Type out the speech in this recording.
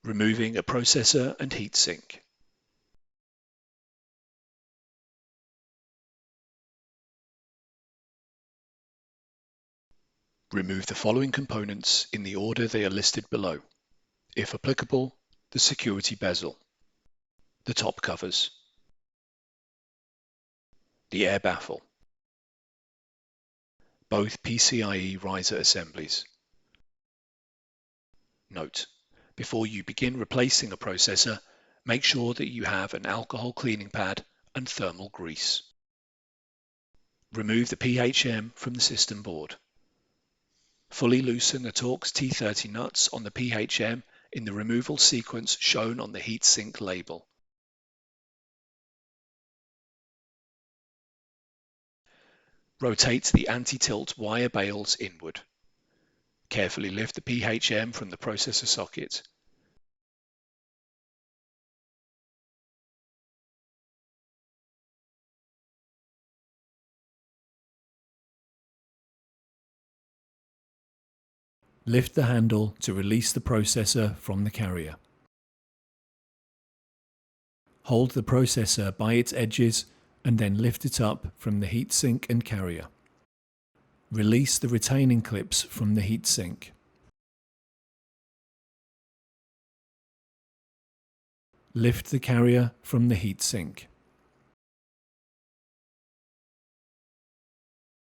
Removing a processor and heatsink. Remove the following components in the order they are listed below. If applicable, the security bezel, the top covers, the air baffle, both PCIe riser assemblies. Note: before you begin replacing a processor, make sure that you have an alcohol cleaning pad and thermal grease. Remove the PHM from the system board. Fully loosen the Torx T30 nuts on the PHM in the removal sequence shown on the heatsink label. Rotate the anti-tilt wire bales inward. Carefully lift the PHM from the processor socket. Lift the handle to release the processor from the carrier. Hold the processor by its edges and then lift it up from the heatsink and carrier. Release the retaining clips from the heatsink. Lift the carrier from the heatsink.